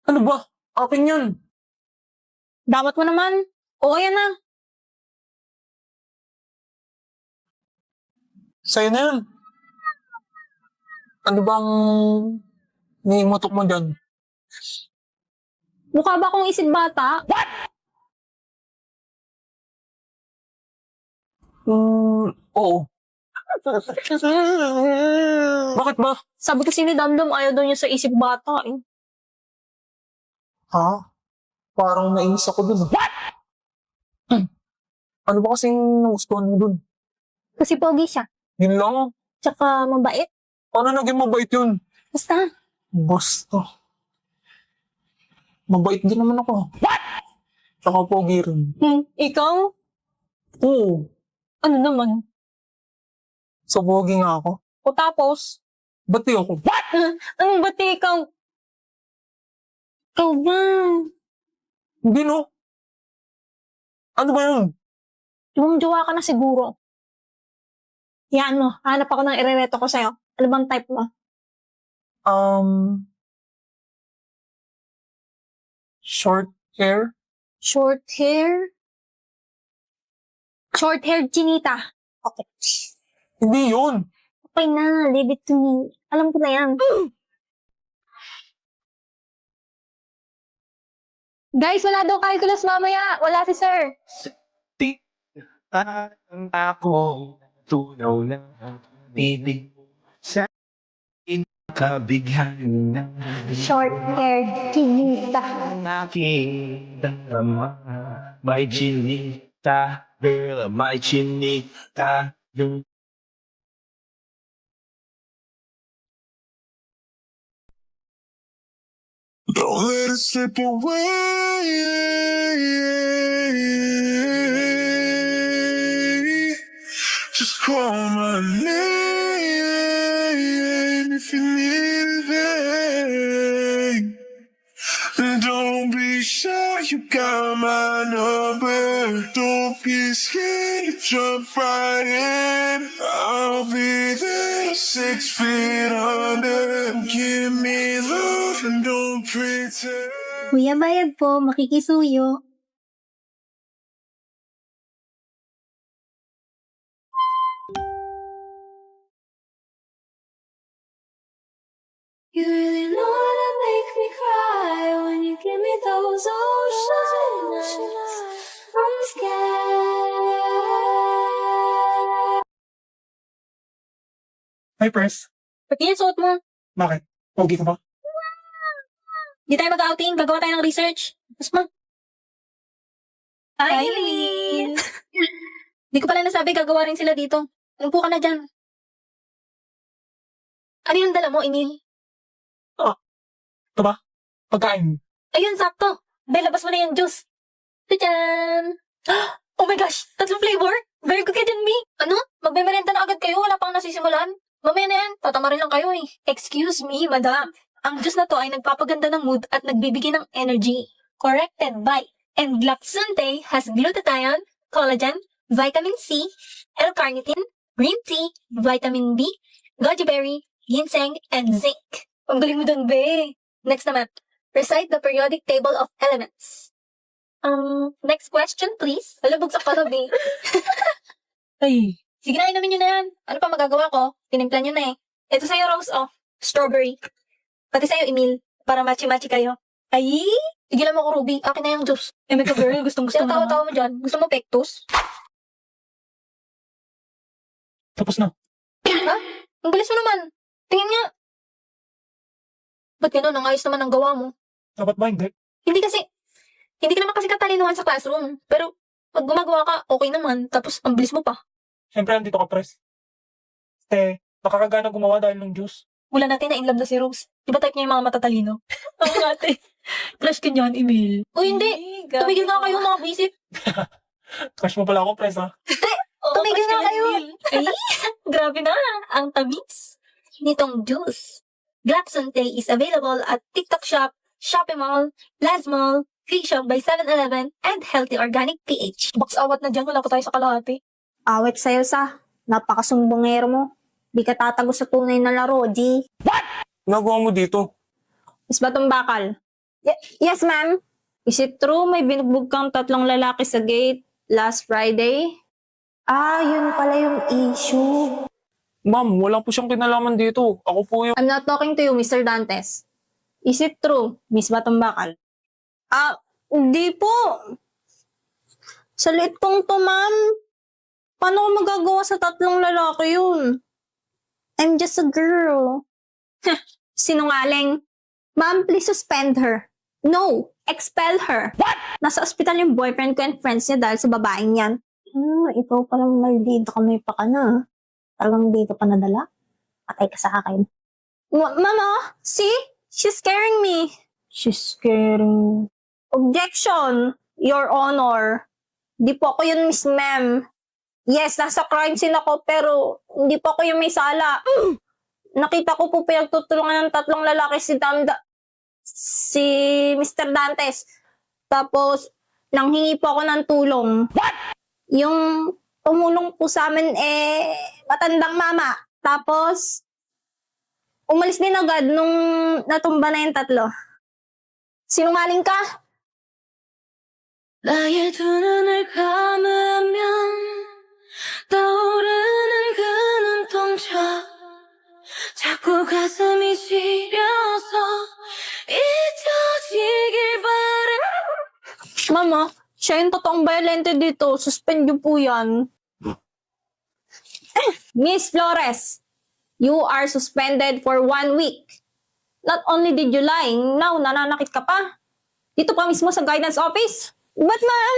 Ano ba? Akin yun. Damot mo naman. O, ayan na. Sa'yo na yun. Ano bang niimotok mo dyan? Mukha ba akong isip bata? Oo. Bakit ba? Sabi kasi ni Damdam, ayaw daw niya sa isip bata eh. Ha? Parang nainis ako dun. Ano ba kasing nagustuhan mo dun? Kasi pogi siya. Yun lang. Tsaka mabait. Paano naging mabait yun? Basta. Basta. Mabait din naman ako. Tsaka pogi rin. Ikaw? Oo. Ano naman? So pogi nga ako. O tapos? Ba't di ako? Anong bati ikaw? Ikaw ba? Hindi no. Ano ba yun? Juwang-juwa ka na siguro. Yan mo, hanap ako ng irereto ko sa'yo. Ano bang type mo? Short hair? Short hair? Short-haired chinita. Okay. Hindi yun. Okay na, leave it to me. Alam ko na yan. Guys, wala daw calculus mamaya. Wala si sir. Ang ako, tunaw na bibig sa kabighan ng Short-haired chinita. aking darama. May chinita, girl, may chinita. Don't let it slip away. Just call my name if you need anything. Don't be shy, you got my number. Don't be scared, jump right in. I'll be there 6 feet under. Give me love and don't pretend. Kuya bayad po, makikisuyo. You really know how to make me cry when you give me those ocean eyes. I'm scared. Hi, Pres. Ba't yan suot mo? Bakit? Pogi ka ba? Di tayo mag-outing, gagawa tayo ng research. Mas ma... Hi, Eileen! Di ko pala nasabi, gagawa rin sila dito. Umupo ka na dyan. Ano yung dala mo, Emil? Ito ba? Pagkain. Ayun, sakto. Bel, labas mo na yung juice. Tadyan! Oh my gosh! Tatlong flavor? Very good ka dyan, Mi. Ano? Magmemerenda na agad kayo, wala pang nasisimulan. Mamaya na yan, tatama rin lang kayo eh. Excuse me, madam. Ang juice na to ay nagpapaganda ng mood at nagbibigay ng energy. Corrected by Englaxante has glutathione, collagen, vitamin C, L-carnitine, green tea, vitamin B, goji berry, ginseng, and zinc. Ang galing mo dun, be. Next naman, recite the periodic table of elements. Next question, please. Alam, bugsak pa be. Ay. Sige na, inumin nyo na yan. Ano pa magagawa ko? Tinimplan nyo na eh. Ito sa'yo, Rose, oh. Strawberry. Pati sa'yo, Emil. Para matchy-matchy kayo. Ay! Tigilan mo ko, Ruby. Akin na yung juice. Eh, may ka-girl. Gustong-gusto mo naman. Tawa-tawa mo dyan. Gusto mo pectus? Tapos na. Ha? Ang bilis mo naman. Tingin nga. Ba't gano'n? Ang ayos naman ang gawa mo. Dapat ba hindi? Hindi ka naman kasi katalinuhan sa classroom. Pero, pag gumagawa ka, okay naman. Tapos, ang bilis mo pa. Siyempre, andito ka, Pres. Nakakagana gumawa dahil ng juice. Wala natin na in love na si Rose. Di ba type niya yung mga matatalino? Oo ate. Crush ka niyan, Emil. O hindi. Tumigil nga kayo mga buisit. Crush mo pala ako, Pres, ha? Tumigil nga kayo. Ay, grabe na. Ang tamis nitong juice. Glaxon Tea is available at TikTok Shop, Shopee Mall, Laz Mall, Free Shop by 7-Eleven, and Healthy Organic PH. Box awat na dyan. Wala pa tayo sa kalahati. Awit sa'yo sa. Napakasumbongero mo. Di ka tatago sa tunay na laro, G. Nagawa mo dito. Is ba tong bakal? Yes, ma'am. Is it true may binugbog kang 3 lalaki sa gate last Friday? Ah, yun pala yung issue. Ma'am, wala po siyang kinalaman dito. Ako po yung... I'm not talking to you, Mr. Dantes. Is it true, Miss Batumbakal? Ah, hindi po. Sa liit kong to, ma'am. Paano ko magagawa sa 3 lalaki yun? I'm just a girl. Sinungaling. Ma'am, please suspend her. No, expel her. What? Nasa ospital yung boyfriend ko and friends niya dahil sa babaeng yan. Ikaw palang maldito ka, may paka na. Talagang dito pa nadala? Patay ka sa akin. Mama, see? She's scaring me. She's scaring... Objection, Your Honor. Di po ako yun, Miss Ma'am. Yes, nasa crime scene ako, pero hindi po ako yung may sala. Nakita ko po pinagtutulungan ng 3 lalaki si Mr. Dantes. Tapos, nanghingi po ako ng tulong. What? Yung tumulong po sa amin, matandang mama. Tapos, umalis din agad nung natumba na yung 3. Sinungaling ka? 나의 두 눈을 감으면 떠오르는 그 눈동자 자꾸 가슴이 시려서 잊혀지길 바래. Mama, siya yung totoong violente dito. Suspend niyo po yan. Miss Flores, you are suspended for 1 week. Not only did you lie, now nananakit ka pa. Dito pa mismo sa guidance office. But ma'am...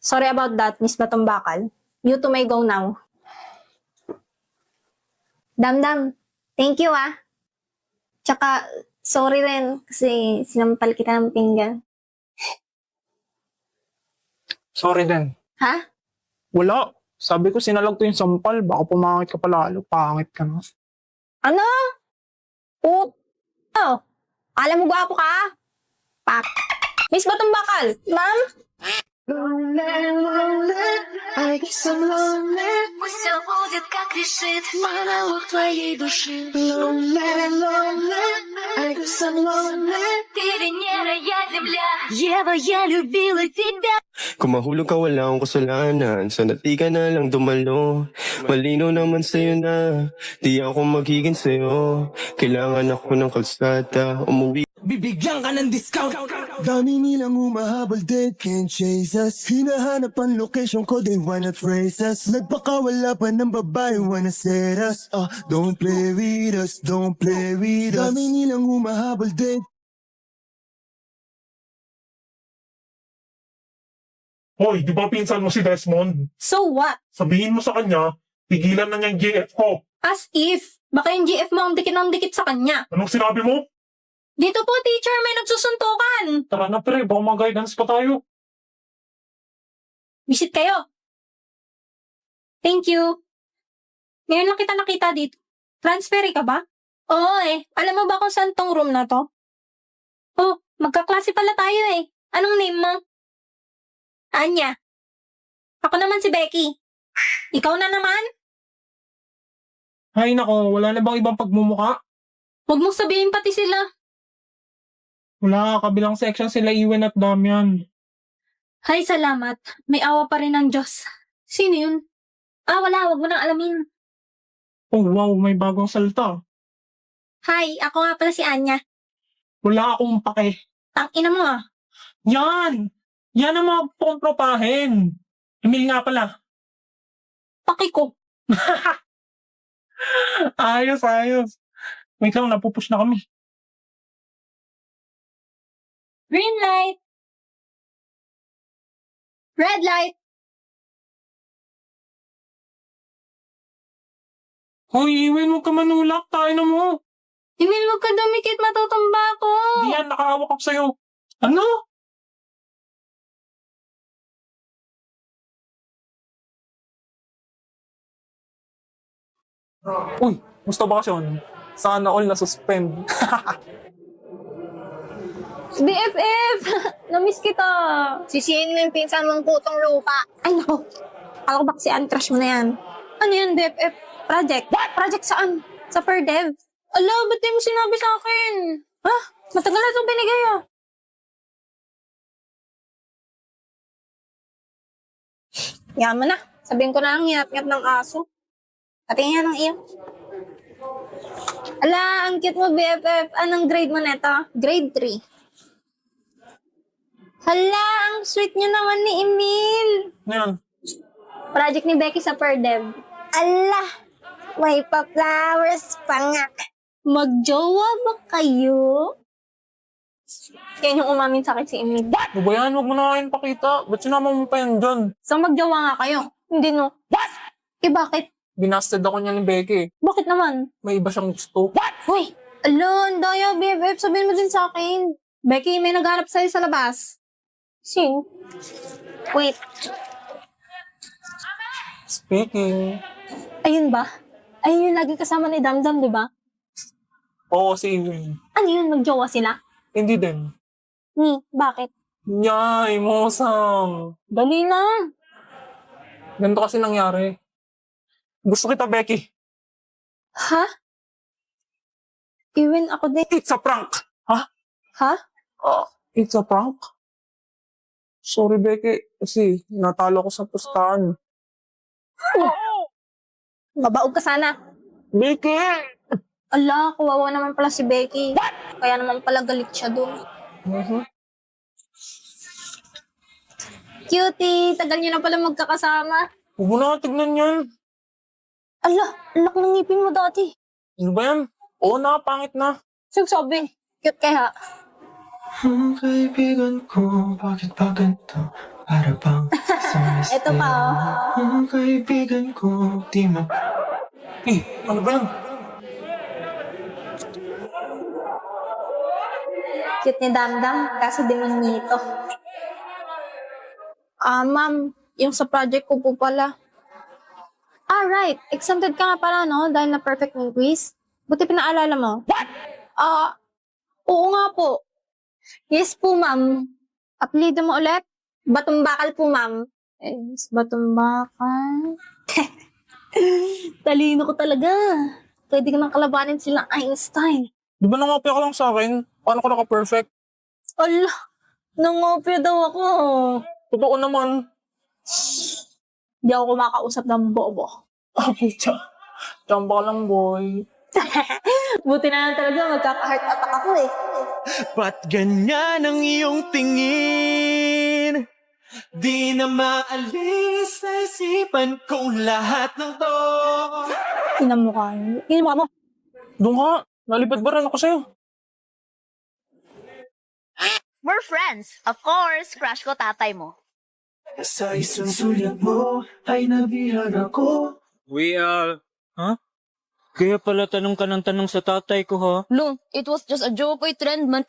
Sorry about that, Miss Batumbakal. You two may go now. Damdam, thank you ah. Tsaka, sorry rin kasi sinampal kita ng pinggan. Sorry din. Ha? Wala. Sabi ko sinalag to yung sampal. Baka pumangit ka palalo. Pangit ka na. Ano? Oh, alam mo gwapo ka? Pak. Miss Batumbakal, ma'am? Пусть все будет как решит монолог твоей души. Ты Венера, я Земля. Ева, я любила тебя. Kung mahulog ka wala akong kasalanan, sana di ka na lang dumalo. Malino naman sa'yo na, di ako magiging sa'yo. Kailangan ako ng kalsada, umuwi. Bibigyan ka ng discount. Dami nilang humahabol, they can't chase us. Hinahanap ang location ko, they wanna trace us. Nagpakawala pa ng babae, wanna set us. Don't play with us, don't play with us. Dami nilang humahabol, they... Hoy, di ba pinsan mo si Desmond? So what? Sabihin mo sa kanya, tigilan na niya yung GF ko. As if, baka yung GF mo ang dikit ng dikit sa kanya. Anong sinabi mo? Dito po, teacher, may nagsusuntukan. Tara na pre, baka mag-guidance pa tayo. Visit kayo. Thank you. Ngayon lang kita nakita dito. Transfer ka ba? Oo Alam mo ba kung saan tong room na to? Oh, magkaklase pala tayo Anong name mo? Anya. Ako naman si Becky. Ikaw na naman? Hay nako, wala na bang ibang pagmumuka? Huwag mong sabihin pati sila. Wala, kabilang section sila Iwan at Damian. Hay, salamat. May awa pa rin ng Diyos. Sino yun? Wala. Huwag mo nang alamin. Oh wow, may bagong salita. Hi, ako nga pala si Anya. Wala akong pake. Ang ina mo Yan! Yan ang mga pongpropahin. Emil nga pala. Paki ko. Ayos. Wait lang, napupush na kami. Green light. Red light. Hoy, Iwan, huwag ka manulak. Tayo na mo. Emil, huwag ka dumikit. Matutumba ako. Hindi yan, nakahawak ako sa'yo. Ano? Uy, musta bakasyon? Sana all na-suspend. BFF! Namiss kita. Sisihin mo yung pinsan mong putong lupa. Ay, nako. Ako ba si crush mo na yan? Ano yun, BFF? Project? What? Project saan? Sa per dev? Ala, ba't di mo sinabi sa akin? Ha? Matagal na ito binigay ah. Yan mo na. Sabihin ko na lang yap-yap ng aso. Patingin yan ng iyo. Ala, ang cute mo, BFF. Anong grade mo neta? Grade 3. Hala, ang sweet niyo naman ni Emil. Yan. Project ni Becky sa Perdev. Ala, may pa-flowers pa nga. Magjowa ba kayo? Yan yung umamin sa akin si Emil. Ano ba yan? Huwag mo na kayo pakita. Ba't sinama mo pa yan dyan? So magjowa nga kayo? Hindi no. Eh bakit? Binasted ako niya ni Becky. Bakit naman? May iba siyang gusto. Hoy! Ala, ang daya, BFF. Sabihin mo din sa akin. Becky, may naghanap sa'yo sa labas. Sino? Wait, Speaking. ayun ba? Ayun yung lagi kasama ni Damdam, di ba? Oo, si Ewan. Ano yun, magjowa sila? Hindi din. Bakit? Yay, mosang. Dali na. Ganito kasi nangyari. Gusto kita, Becky. Ha? Iwin ako din. It's a prank. Ha? Ha? It's a prank? Sorry, Becky. Kasi natalo ko sa pustahan. Mabaog ka sana. Becky! Ala, kawawa naman pala si Becky. Kaya naman pala galit siya doon. Cutie, tagal niyo na pala magkakasama. Huwag mo na tignan yan. Ala, anak ng ngipin mo dati. Ano ba yan? Oo na, pangit na. Sabi, cute kaya. Ang kaibigan ko, bakit ba ganito? Para bang isang Ito pa, oh. Ang kaibigan ko, di mo Ano ba yan? Cute ni Damdam, kaso demonyito. Ma'am, yung sa project ko po pala. Right. Exempted ka nga pala, no? Dahil na perfect ng quiz. Buti pinaalala mo. Oo nga po. Yes po, ma'am. Apelido mo ulit? Batumbakal po, ma'am. Batumbakal. Talino ko talaga. Pwede ka nang kalabanin silang Einstein. Di ba nangopya ka lang sa akin? Paano ko naka-perfect? Ala, nangopya daw ako. Totoo naman. Hindi ako kumakausap ng bobo. Pucha. Chamba ka lang, boy. Buti na lang talaga, magkaka-heart attack ako eh. Ba't ganyan ang iyong tingin? Di na maalis sa isipan kong lahat ng to. Inamukha mo. Doon ka. Nalipad ba rin ako sa'yo? We're friends. Of course, crush ko tatay mo. Sa isang sulyap mo ay nabihag ako. Kaya pala tanong ka ng tanong sa tatay ko, ha? Lo, it was just a joke, trend man.